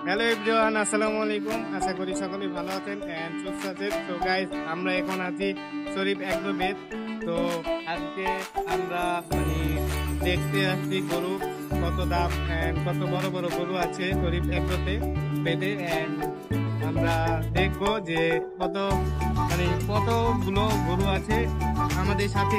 Hello everyone, আসসালামু আলাইকুম। আশা করি সকলেই ভালো আছেন এন্ড সুস্থ আছেন। তো গাইস, আমরা এখন আছি শরীফ এগ্রো বেদ। তো আজকে আমরা দেখতে আসছি গরু কত দাম এন্ড কত বড় বড় গরু আছে শরীফ এগ্রোতে বেদে। এন্ড আমরা দেখবো যে কতগুলো গরু আছে। আমাদের সাথে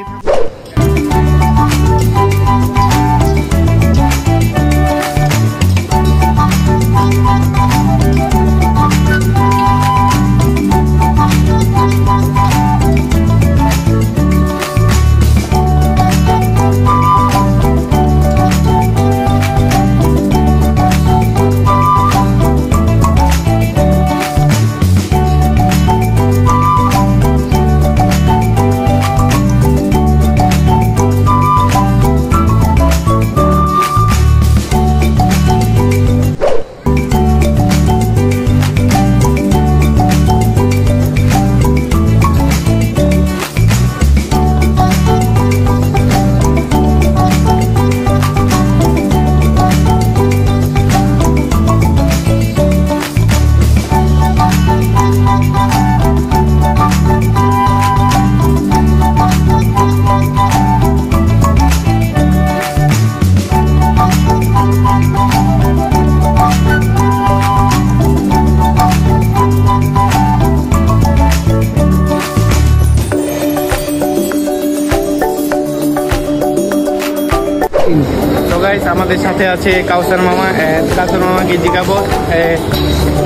আমাদের সাথে আছে কাউসার মামা। কাউসার মামাকে জিজ্ঞাবো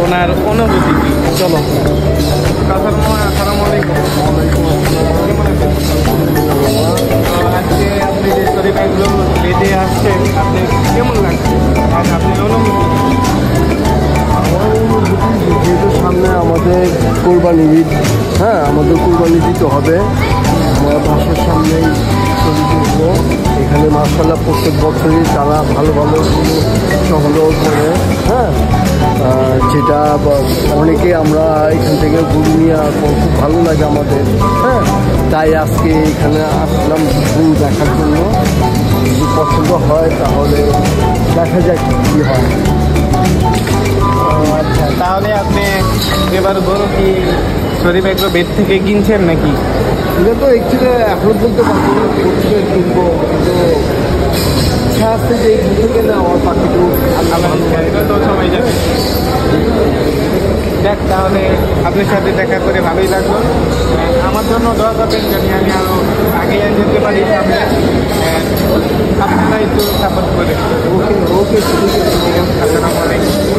ওনার অনুভূতি কি। চলো কাউসার মামা, আসসালামু আলাইকুম। আজকে আপনি যে শরীফ এগ্রো বেদে আসছেন, আপনি কেমন লাগছে আর আপনার অনুভূতি? যেহেতু সামনে আমাদের কোরবানি ঈদ, আমাদের কোরবানি দিতে হবে। আমার বাসার সামনেই চলে এখানে মাশাআল্লাহ প্রত্যেক বছরই তারা ভালো ভালো সংগ্রহ করে, যেটা অনেকে আমরা এখান থেকে গরু নিয়ে খুব ভালো লাগে আমাদের। তাই আজকে এখানে আসলাম গরু দেখার জন্য। যদি পছন্দ হয় তাহলে দেখা যাক কী হয়। আচ্ছা, তাহলে আপনি এবার গরু কি শরীফ এগ্রো বেদ থেকে কিনছেন নাকি? এটা তো একচুয়ালি এখনো বলতে পারছি না কোথেকে কিনবো, কিন্তু ইচ্ছা আসছে যে এই থেকে না আমার পাখিটু তো সময় যাবে। দেখ, তাহলে আপনার সাথে দেখা করে ভালোই লাগলো। আমার জন্য দোয়া করবেন জানি আমি আরও আগে যেতে পারি সামনে। আপনারা একটু সাপোর্ট করে। ওকে ওকে, ঠিক আছে। আসসালামু আলাইকুম।